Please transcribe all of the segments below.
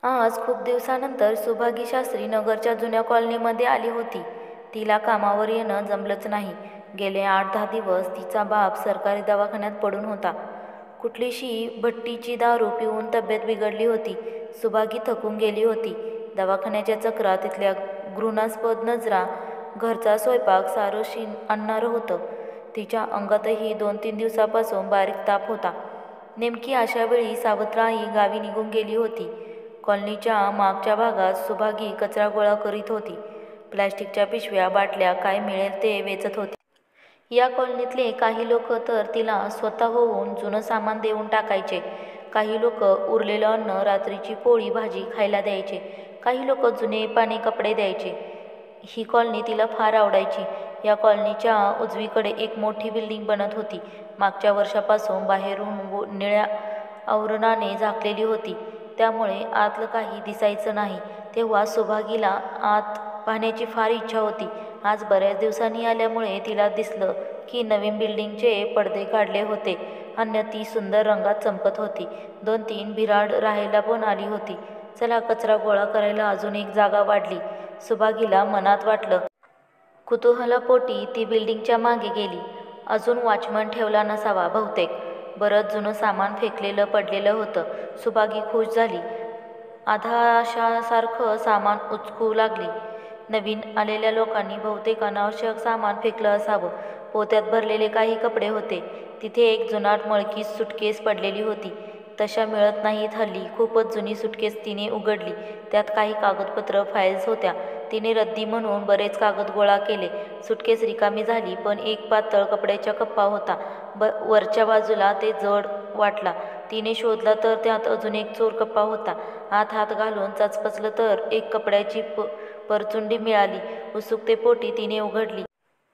आज खूप दिवसानंतर सुभागी शास्त्री नगरच्या जुन्या कॉलनीमध्ये आली होती. तिला कामावर येणं जमलंच नाही. गेले 8-10 दिवस तिचा बाप सरकारी दवाखान्यात पडून होता. कुठलीशी भट्टीची दारू पिऊन तब्येत बिघडली होती. सुभागी थकून गेली होती. दवाखान्याच्या चक्रा, तिथल्या घृणास्पद नजरा, घरचा स्वयंपाक सारं शीण आणणारं होतं. तिच्या अंगातही 2-3 दिवसापासून बारीक ताप होता. नेमकी अशा वेळी सावत्राई गावी निघून गेली होती. कॉलनीच्या मागच्या भागात सुभागी कचरा गोळा करीत होती. प्लॅस्टिकच्या पिशव्या, बाटल्या, काय मिळेल ते वेचत होती. या कॉलनीतले काही लोक तर तिला स्वतःहून जुनं सामान देऊन टाकायचे. काही लोक उरलेलं अन्न, रात्रीची पोळी भाजी खायला द्यायचे. काही लोक जुने पाने कपडे द्यायचे. ही कॉलनी तिला फार आवडायची. या कॉलनीच्या उजवीकडे एक मोठी बिल्डिंग बनत होती. मागच्या वर्षापासून बाहेरून निळ्या आवरणाने झाकलेली होती, त्यामुळे आतलं काही दिसायचं नाही. तेव्हा सुभागीला आत पाहण्याची फार इच्छा होती. आज बऱ्याच दिवसांनी आल्यामुळे तिला दिसलं की नवीन बिल्डिंगचे पडदे काढले होते आणि ती सुंदर रंगात चमकत होती. 2-3 बिऱ्हाड राहायला पण आली होती. चला, कचरा गोळा करायला अजून एक जागा वाढली, सुभागीला मनात वाटलं. कुतूहलापोटी ती बिल्डिंगच्या मागे गेली. अजून वॉचमन ठेवला नसावा बहुतेक. बरंच जुनं सामान फेकलेलं पडलेलं होतं. सुभागी खुश झाली. आधाशासारखं सामान उचकू लागली. नवीन आलेल्या लोकांनी बहुतेक अनावश्यक सामान फेकलं असावं. पोत्यात भरलेले काही कपडे होते. तिथे एक जुनाट मळकी सुटकेस पडलेली होती. तशा मिळत नाहीत हल्ली. खूपच जुनी सुटकेस तिने उघडली. त्यात काही कागदपत्र, फाईल्स होत्या. तिने रद्दी म्हणून बरेच कागद गोळा केले. सुटकेस रिकामी झाली, पण एक पातळ कपड्याचा कप्पा होता. वरच्या बाजूला ते जड वाटला. तिने शोधला तर त्यात अजून एक चोर कप्पा होता. आत हात घालून चाचपचलं तर एक कपड्याची परचुंडी मिळाली. उत्सुकतेपोटी तिने उघडली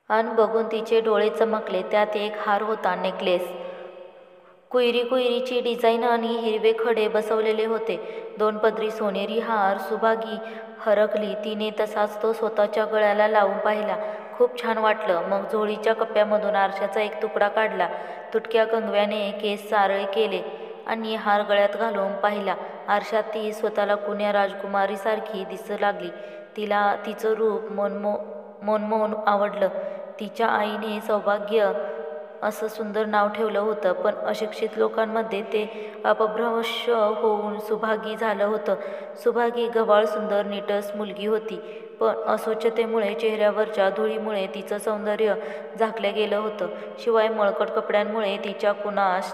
आणि बघून तिचे डोळे चमकले. त्यात एक हार होता, नेकलेस. कुयरीची डिझाईन आणि हिरवे खडे बसवलेले होते. 2 पदरी सोनेरी हार. सुभागी हरखली. तिने तसाच तो स्वतःच्या गळ्याला लावून पाहिला. खूप छान वाटलं. मग झोळीच्या कप्प्यामधून आरशाचा एक तुकडा काढला. तुटक्या कंगव्याने केस सारळे केले आणि हार गळ्यात घालून पाहिला. आरशात ती स्वतःला कुण्या राजकुमारीसारखी दिसू लागली. तिला तिचं रूप मनमोहन आवडलं. तिच्या आईने सौभाग्य असं सुंदर नाव ठेवलं होतं, पण अशिक्षित लोकांमध्ये ते अपभ्रंश होऊन सुभागी झालं होतं. सुभागी गव्हाळ सुंदर नीटस मुलगी होती, पण अस्वच्छतेमुळे, चेहऱ्यावरच्या धुळीमुळे तिचं सौंदर्य झाकलं गेलं होतं. शिवाय मळकट कपड्यांमुळे तिच्या कुणास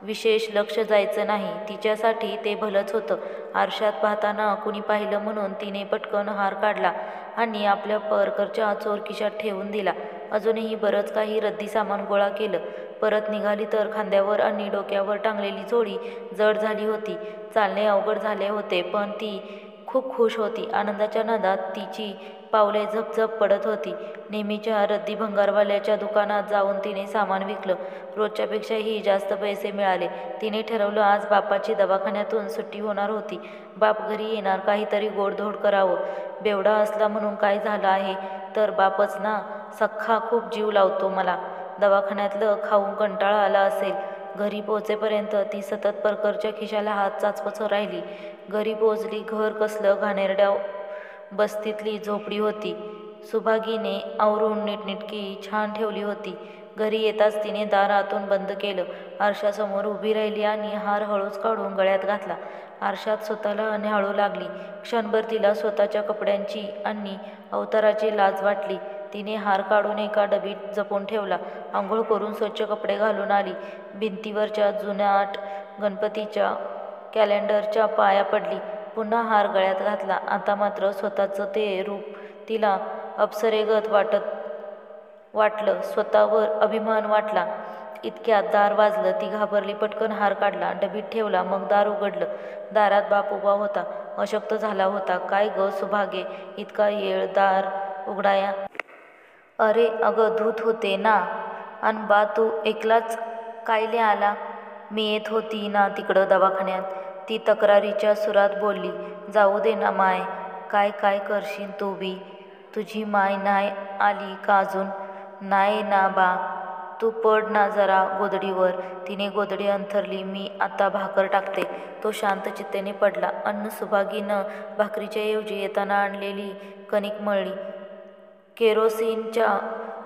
विशेष लक्ष जायचं नाही. तिच्यासाठी ते भलंच होतं. आरशात पाहताना कुणी पाहिलं म्हणून तिने पटकन हार काढला आणि आपल्या परकरच्या चोर खिशात ठेवून दिला. अजूनही बरंच काही रद्दी सामान गोळा केलं. परत निघाली तर खांद्यावर आणि डोक्यावर टांगलेली झोळी जड झाली होती. चालणे अवघड झाले होते, पण ती खूप खुश होती. आनंदाच्या नादात तिची पावले झपझप पडत होती. नेहमीच्या रद्दी भंगारवाल्याच्या दुकानात जाऊन तिने सामान विकलं. रोजच्यापेक्षाही जास्त पैसे मिळाले. तिने ठरवलं, आज बापाची दवाखान्यातून सुट्टी होणार होती. बाप घरी येणार, काहीतरी गोडधोड करावं. बेवडा असला म्हणून काय झालं आहे तर बापच ना. सख्खा खूप जीव लावतो मला. दवाखान्यातलं खाऊन कंटाळा आला असेल. घरी पोहोचेपर्यंत ती सतत परकरच्या खिशाला हात चाचपत राहिली. घरी पोहोचली. घर कसलं घाणेरड्या बस्तीतली झोपडी होती. सुभागीने आवरून नीटनेटकी छान ठेवली होती. घरी येताच तिने दार आतून बंद केलं. आरशासमोर उभी राहिली आणि हार हळूच काढून गळ्यात घातला. आरशात स्वतःला न्याहाळू लागली. क्षणभर तिला स्वतःच्या कपड्यांची आणि अवताराची लाज वाटली. तिने हार काढून एका डबीत जपून ठेवला. आंघोळ करून स्वच्छ कपडे घालून आली. भिंतीवरच्या जुनाट गणपतीच्या कॅलेंडरच्या पाया पडली. पुन्हा हार गळ्यात घातला. आता मात्र स्वतःचं ते रूप तिला अप्सरेगत वाटलं. स्वतःवर अभिमान वाटला. इतक्यात दार वाजलं. ती घाबरली. पटकन हार काढला, डबीत ठेवला. मग दार उघडलं. दारात बाप उभा होता. अशक्त झाला होता. काय ग सुभागे, इतका येळ दार उघडाया? अरे अगं, धूत होते ना. अन बा, तू एकलाच कायले आला? मी येत होती ना तिकडं दवाखान्यात, ती तक्रारीच्या सुरात बोलली. जाऊ दे ना माय, काय काय करशील तू बी. तुझी माय नाय आली का अजून? नाय ना बा. तू पड ना जरा गोधडीवर. तिने गोधडी अंथरली. मी आता भाकर टाकते. तो शांत चित्तेने पडला. अन्न सुभागीनं भाकरीच्या ऐवजी येताना आणलेली कणिक मळली. केरोसिनच्या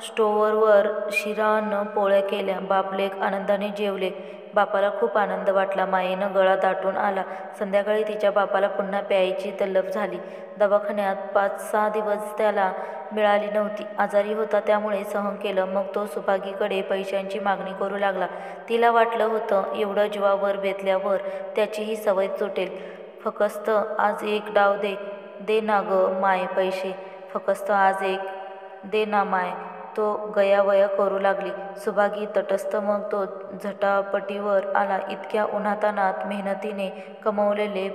स्टोव्हवर शिरा अन्न पोळ्या केल्या. बाप-लेक आनंदाने जेवले. बापाला खूप आनंद वाटला. मायेनं गळा दाटून आला. संध्याकाळी तिच्या बापाला पुन्हा प्यायची तलप झाली. दवाखान्यात 5-6 दिवस त्याला मिळाली नव्हती. आजारी होता त्यामुळे सहन केलं. मग तो सुभागीकडे पैशांची मागणी करू लागला. तिला वाटलं होतं एवढं जीवावर बेतल्यावर त्याचीही सवय सुटेल. फकस्त आज एक डाव दे. दे ना गं माय पैसे. फकस्त आज एक दे ना माय. तो गयावया करू लागली. सुभागी तटस्थ. मग तो झटापटीवर आला. इतक्या उन्हातान्हात मेहनतीने कमवलेले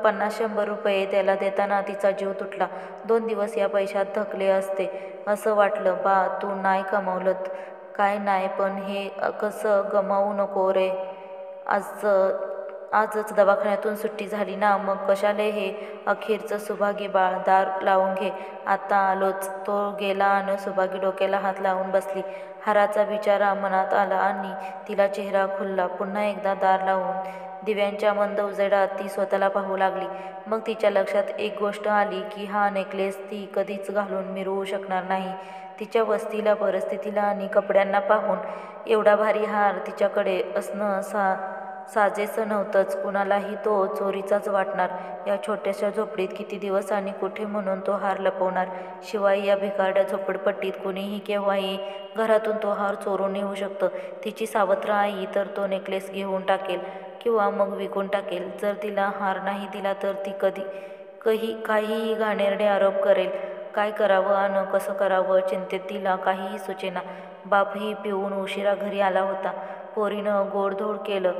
50-100 रुपये त्याला देताना तिचा जीव तुटला. 2 दिवस या पैशात थकले असते असं वाटलं. बा तू नाय कमवलंत काय नाय, पण हे कसं गमावू नको रे. आजच दवाखान्यातून सुट्टी झाली ना, मग कशाले हे अखेरचं. सुभागी बाळ दार लावून घे. आता आलोच. तो गेला आणि सुभागी डोक्याला हात लावून बसली. हाराचा विचार मनात आला आणि तिला चेहरा खुलला. पुन्हा एकदा दार लावून दिव्यांच्या मंद उजेडात ती स्वतःला पाहू लागली. मग तिच्या लक्षात एक गोष्ट आली की हा नेकलेस ती कधीच घालून मिरवू शकणार नाही. तिच्या वस्तीला, परिस्थितीला आणि कपड्यांना पाहून एवढा भारी हार तिच्याकडे असणं साजेसं नव्हतंच. कुणालाही तो चोरीचाच वाटणार. या छोट्याशा झोपडीत किती दिवस आणि कुठे म्हणून तो हार लपवणार. शिवाय या भिकारड्या झोपडपट्टीत कुणीही केव्हाही घरातून तो हार चोरून नेऊ शकतं. तिची सावत्र आई तर तो नेकलेस घेऊन टाकेल किंवा मग विकून टाकेल. जर तिला हार नाही दिला तर ती काहीही घाणेरडे आरोप करेल. काय करावं आणि कसं करावं चिंतेत तिला काहीही सुचेना. बापही पिऊन उशिरा घरी आला होता. पोरीनं गोडधोड केलं.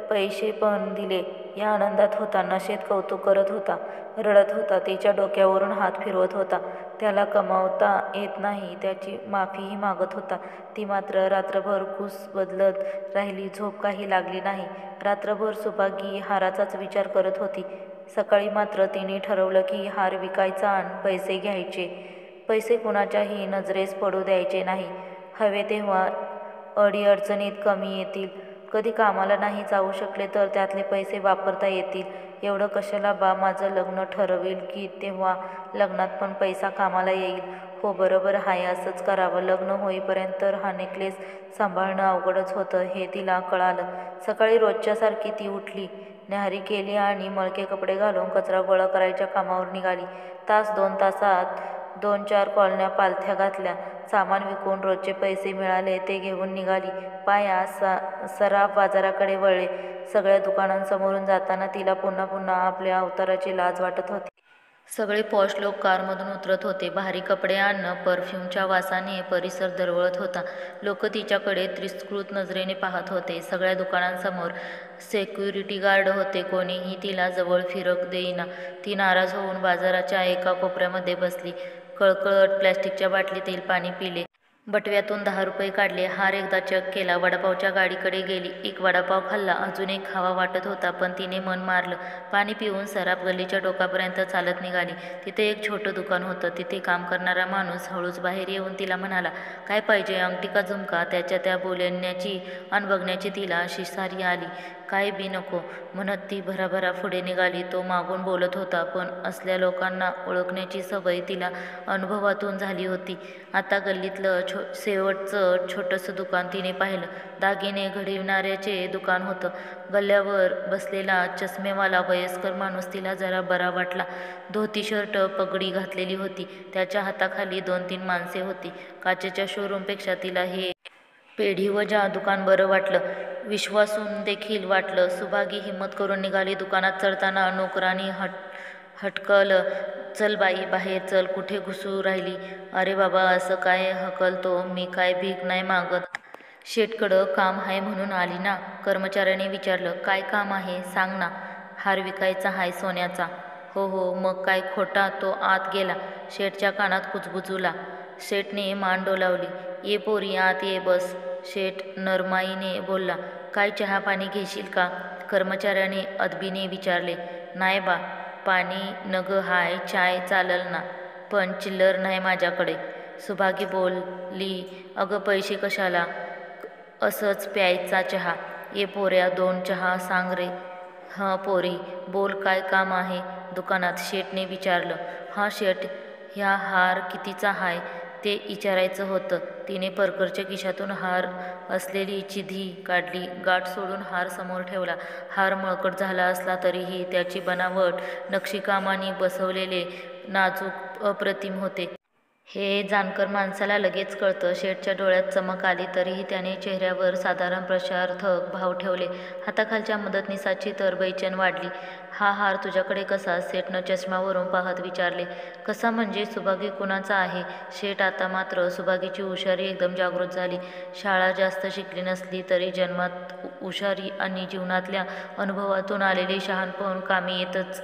पैसे पण दिले या आनंदात होता. नशेत कौतुक करत होता. रडत होता. तिच्या डोक्यावरून हात फिरवत होता. त्याला कमावता येत नाही त्याची माफीही मागत होता. ती मात्र रात्रभर कूस बदलत राहिली. झोप काही लागली नाही. रात्रभर सुभागी हाराचाच विचार करत होती. सकाळी मात्र तिने ठरवलं की हार विकायचा आणि पैसे घ्यायचे. पैसे कुणाच्याही नजरेस पडू द्यायचे नाही. हवे तेव्हा अडीअडचणीत कमी येतील. कधी कामाला नाही जाऊ शकले तर त्यातले पैसे वापरता येतील. एवढं कशाला बा. माझं लग्न ठरवेल की तेव्हा लग्नात पण पैसा कामाला येईल. हो बरोबर आहे, असंच करावं. लग्न होईपर्यंत हा नेकलेस सांभाळणं अवघडच होतं हे तिला कळालं. सकाळी रोजच्यासारखी ती उठली. न्याहारी केली आणि मळके कपडे घालून कचरा गोळा करायच्या कामावर निघाली. 2 तासात 2-4 कॉलन्या पालथ्या घातल्या. सामान विकून रोजचे पैसे मिळाले ते घेऊन निघाली. पाया सराफ बाजाराकडे वळले. सगळ्या दुकानांसमोरून जाताना तिला पुन्हा पुन्हा आपल्या अवताराची लाज वाटत होती. सगळे पॉश लोक कारमधून उतरत होते. भारी कपडे आणि परफ्यूमच्या वासाने परिसर दरवळत होता. लोक तिच्याकडे तिरस्कृत नजरेने पाहत होते. सगळ्या दुकानांसमोर सेक्युरिटी गार्ड होते. कोणीही तिला जवळ फिरक देईना. ती नाराज होऊन बाजाराच्या एका कोपऱ्यामध्ये बसली. कळकळत प्लॅस्टिकच्या बाटलीतील पाणी पिले. बटव्यातून 10 रुपये काढले. हार एकदा चेक केला. वडापावच्या गाडीकडे गेली. एक वडापाव खाल्ला. अजून एक खावा वाटत होता, पण तिने मन मारलं. पाणी पिऊन सराफ गल्लीच्या टोकापर्यंत चालत निघाली. तिथे एक छोटं दुकान होतं. तिथे काम करणारा माणूस हळूच बाहेर येऊन तिला म्हणाला, काय पाहिजे, अंगठी का झुमका? त्याच्या त्या बोलण्याची अन बघण्याची तिला अशी सारी आली. काय बी नको म्हणत ती भराभरा पुढे निघाली. तो मागून बोलत होता, पण असल्या लोकांना ओळखण्याची सवय तिला अनुभवातून झाली होती. आता गल्लीतलं शेवटचं छोटंसं दुकान तिने पाहिलं. दागिने घडविणाऱ्याचे दुकान होतं. गल्ल्यावर बसलेला चष्मेवाला वयस्कर माणूस तिला जरा बरा वाटला. धोती शर्ट पगडी घातलेली होती. त्याच्या हाताखाली 2-3 माणसे होती. काचेच्या शोरूमपेक्षा तिला हे पेढीवजा दुकान बरं वाटलं. विश्वासून देखील वाटलं. सुभागी हिंमत करून निघाली. दुकानात चढताना नोकरानी हटकलं, चल बाई बाहेर चल, कुठे घुसू राहिली? अरे बाबा असं काय हकलतो? मी काय भीक नाही मागत. शेटकडं काम आहे म्हणून आली ना? कर्मचाऱ्याने विचारलं. काय काम आहे सांग ना. हार विकायचा हाय सोन्याचा. हो हो, मग काय खोटा? तो आत गेला. शेटच्या कानात कुजबुजला. शेटने मान डोलावली. ये पोरी आत ये बस. शेट नरमाईने बोलला. काय चहा पाणी घेशील का? कर्मचाऱ्याने अदबीने विचारले. नाही बा, पाणी नग हाय, चाय चालल ना, पण चिल्लर नाही माझ्याकडे. सुभागी बोलली, अगं पैसे कशाला, असंच प्यायचा चहा. ये पोऱ्या 2 चहा सांग रे. हं पोरी बोल, काय काम आहे दुकानात, शेठने विचारलं. हां शेठ, ह्या हार कितीचा हाय ते इचारायचं होतं. तिने परकरच्या खिशातून हार असलेली चिधी काढली, गाठ सोडून हार समोर ठेवला. हार मळकट झाला असला तरीही त्याची बनावट, नक्षीकामाने बसवलेले नाजूक अप्रतिम होते. हे जाणकर माणसाला लगेच कळतं. शेठच्या डोळ्यात चमक आली तरीही त्याने चेहऱ्यावर साधारण प्रश्नार्थक भाव ठेवले. हाताखालच्या मदतनीसाची तर बेचैन वाढली. हा हार तुझ्याकडे कसा, शेठनं चष्म्यावरून पाहत विचारले. कसा म्हणजे, सुभागी कुणाचा आहे. शेठ आता मात्र सुभागीची हुशारी एकदम जागृत झाली. शाळा जास्त शिकली नसली तरी जन्मात हुशारी आणि जीवनातल्या अनुभवातून आलेले शहाणपण कामी येतच.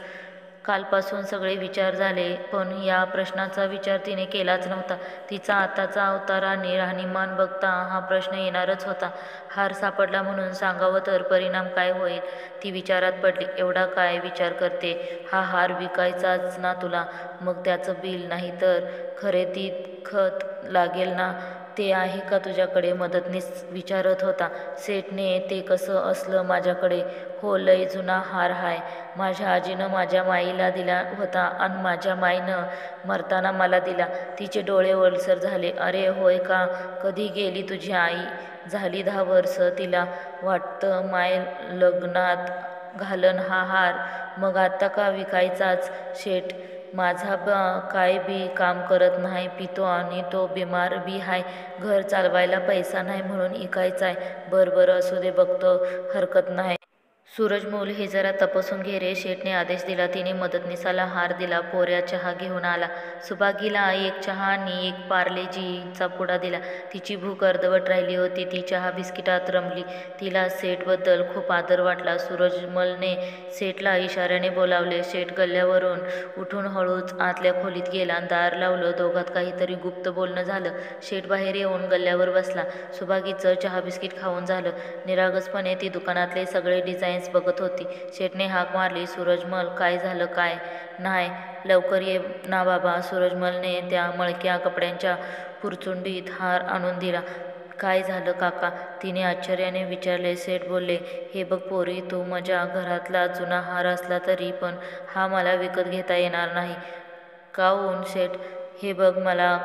कालपासून सगळे विचार झाले, पण या प्रश्नाचा विचार तिने केलाच नव्हता. तिचा आताचा अवतार आणि राहणीमान बघता हा प्रश्न येणारच होता. हार सापडला म्हणून सांगावं तर परिणाम काय होईल, ती विचारात पडली. एवढा काय विचार करते, हा हार विकायचाच ना तुला, मग त्याचं बिल नाही तर खरेदीत खत लागेल ना, ते आहे का तुझ्याकडे, मदतनीस विचारत होता. सेठने ते कसं असलं माझ्याकडे. हो लय जुना हार हाय, माझ्या आजीनं माझ्या माईला दिला होता आणि माझ्या माईनं मरताना मला दिला. तिचे डोळे ओलसर झाले. अरे होय का, कधी गेली तुझी आई. झाली 10 वर्ष. तिला वाटतं माय लग्नात घालन हा हार, मग आता का विकायचाच. शेठ माझा काय बी काम करत नाही, पितो आणि तो बिमार बी हाय, घर चालवायला पैसा नाही म्हणून इकायचाय. बरं असू दे, बघतो, हरकत नाही. सूरजमौली हे जरा तपासून घे रे, शेठने आदेश दिला. तिने मदतनीसाला हार दिला. पोऱ्या चहा घेऊन आला. सुभागीला 1 चहा आणि 1 पार्लेजीचा पुडा दिला. तिची भूक अर्धवट राहिली होती. ती चहा बिस्किटात रमली. तिला सेठबद्दल खूप आदर वाटला. सूरजमलने सेठला इशाऱ्याने बोलावले. सेठ गल्ल्यावरून उठून हळूच आतल्या खोलीत गेला. दार लावलं. दोघात काहीतरी गुप्त बोलणं झालं. शेठ बाहेर येऊन गल्ल्यावर बसला. सुभागीचं चहा बिस्किट खाऊन झालं. निरागसपणे ती दुकानातले सगळे डिझाईन्स बघत होती. शेठने हाक मारली, सूरजमल काय झालं, काय नाही, लवकर ये ना बाबा. सूरजमलने त्या मळक्या कपड्यांच्या पुरचुंडीत हार आणून दिला. काय झालं काका, तिने आश्चर्याने विचारले. सेठ बोलले, हे बघ पोरी, तू माझ्या घरातला जुना हार असला तरी पण हा मला विकत घेता येणार नाही. काऊन शेठ, हे बघ, मला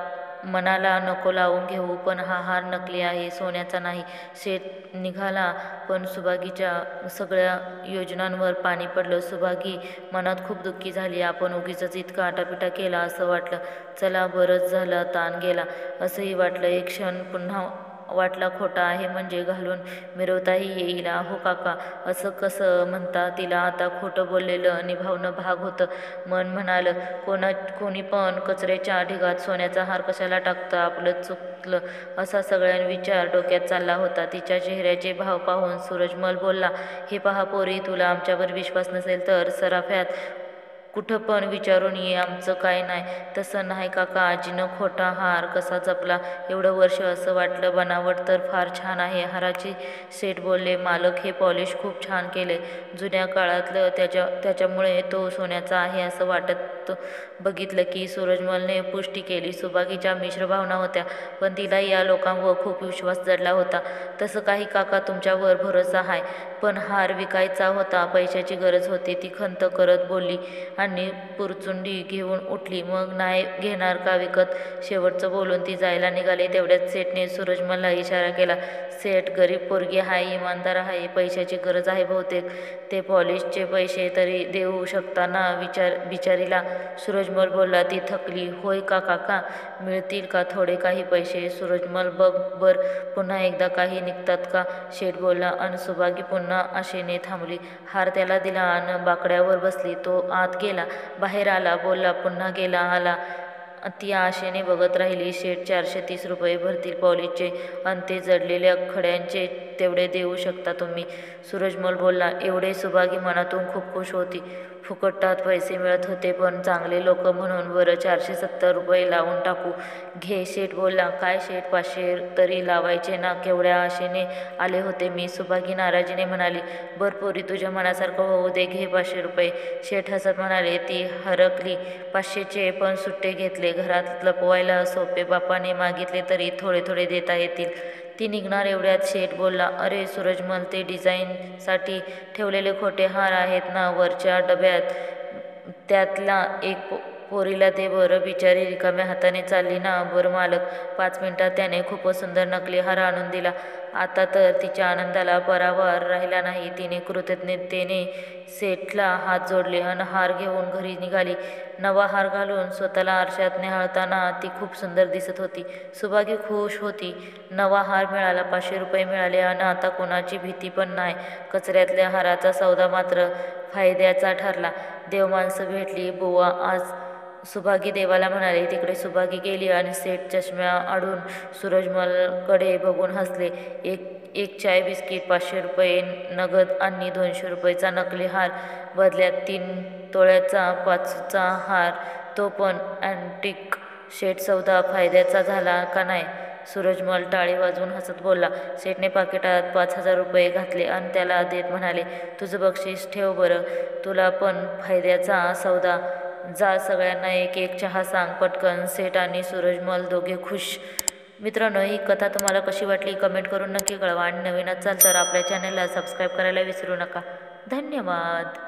मनाला नको लावून घेऊ, पण हा हार नकली आहे, सोन्याचा नाही. शेठ निघाला पण सुभागीच्या सगळ्या योजनांवर पाणी पडलं. सुभागी मनात खूप दुःखी झाली. आपण उगीचच इतका आटापिटा केला असं वाटलं. चला बरंच झालं, ताण गेला असंही वाटलं. एक क्षण पुन्हा वाटला खोटा आहे म्हणजे घालून मिरवताही येईल. अहो काका, असं कसं म्हणता, तिला आता खोटं बोललेलं निभावणं भाग होतं. मन म्हणालं, कोणी पण कचऱ्याच्या ढिगात सोन्याचा हार कशाला टाकतं, आपलं चुकलं असा सगळ्यांना विचार डोक्यात चालला होता. तिच्या चेहऱ्याचे भाव पाहून सूरजमल बोलला, हे पहा पोरी, तुला आमच्यावर विश्वास नसेल तर सराफ्यात कुठं पण विचारून ये, आमचं काय नाही. तसं नाही काका, आजीनं खोटा हार कसा जपला एवढं वर्ष, असं वाटलं. बनावट तर फार छान आहे हाराची. सेठ बोलले, मालक हे पॉलिश खूप छान केले, जुन्या काळातलं, त्याच्यामुळे तो सोन्याचा आहे असं वाटत. बघितलं की सूरजमलने पुष्टी केली. सुभागीच्या मिश्र भावना होत्या, पण तिला या लोकांवर खूप विश्वास जडला होता. तसं काही काका, तुमच्यावर भरोसा आहे, पण हार विकायचा होता, पैशाची गरज होती, ती खंत करत बोलली आणि पुरचुंडी घेऊन उठली. मग नाही घेणार का विकत, शेवटचं बोलून ती जायला निघाली. तेवढ्यात सेठने सूरजमलला इशारा केला. सेठ गरीब पोरगी आहे, इमानदार आहे, पैशाची गरज आहे बहुतेक, ते पॉलिशचे पैसे तरी देऊ शकता ना बिचारीला. सूरजमल बोलला. ती थकली. होय का काका, मिळतील का थोडे काही पैसे. सूरजमल, बघ बर, पुन्हा एकदा काही निघतात का. शेठ बोलला आणि सुभागी पुन्हा आशेने थांबली. हार त्याला दिला आणि बाकड्यावर बसली. तो आत गेला, बाहेर आला, बोलला, पुन्हा गेला, आला. ती आशेने बघत राहिली. शेठ 430 रुपये भरतील पॉलिशचे आणि ते जडलेल्या खड्यांचे तेवढे देऊ शकता तुम्ही. सूरजमल बोलला. एवढे? सुभागी मनातून खूप खुश होती. फुकटात पैसे मिळत होते पण चांगले लोक म्हणून. बरं 470 रुपये लावून टाकू. घे. शेठ बोलला. काय शेठ, 500 तरी लावायचे ना, केवढ्या आशेने आले होते मी. सुभागी नाराजीने म्हणाली. बर पोरी, तुझ्या मनासारखं होऊ दे, घे 500 रुपये. शेठ हसत म्हणाले. ती हरकली. 500चे पण सुट्टे घेतले. घरात लपवायला सोपे. बापाने मागितले तरी थोडे थोडे देता येतील. ती निघणार एवढ्यात शेठ बोलला. अरे सूरजमल, ते डिझाईनसाठी ठेवलेले खोटे हार आहेत ना वरच्या डब्यात, त्यातला एक पोरीला दे बरं. बिचारी रिकाम्या हाताने चालली ना. बरं मालक. 5 मिनिटात त्याने खूपच सुंदर नकली हार आणून दिला. आता तर तिच्या आनंदाला परावार राहिला नाही. तिने कृतज्ञतेने सेठला हात जोडले अन हार घेऊन घरी निघाली. नवा हार घालून स्वतःला आरशात निहाळताना ती खूप सुंदर दिसत होती. सुभागी खुश होती. नवा हार मिळाला, 500 रुपये मिळाले आणि आता कोणाची भीती पण नाही. कचऱ्यातल्या हाराचा सौदा मात्र फायद्याचा ठरला. देवमाणसं भेटली. बुवा आज. सुभागी देवाला म्हणाले. तिकडे सुभागी गेली आणि सेठ चष्म्या आडून सूरजमलकडे बघून हसले. एक चाय बिस्किट, 500 रुपये नगद आणि 200 रुपयेचा नकली हार, बदल्यात 3 तोळ्याचा 5चा हार, तो पण अँटिक. शेठ, सौदा फायद्याचा झाला का नाही? सूरजमल टाळी वाजवून हसत बोलला. शेठने पाकिटात 5000 रुपये घातले आणि त्याला देत म्हणाले. तुझं बक्षीस ठेव बरं, तुला पण फायद्याचा सौदा. जा, सगळ्यांना एक एक चहा सांग पटकन. सेठ आणि सूरजमल दोघे खुश. मित्रांनो, ही कथा तुम्हाला कशी वाटली कमेंट करून नक्की कळवा आणि नवीन असाल तर आपल्या चॅनलला सबस्क्राईब करायला विसरू नका. धन्यवाद.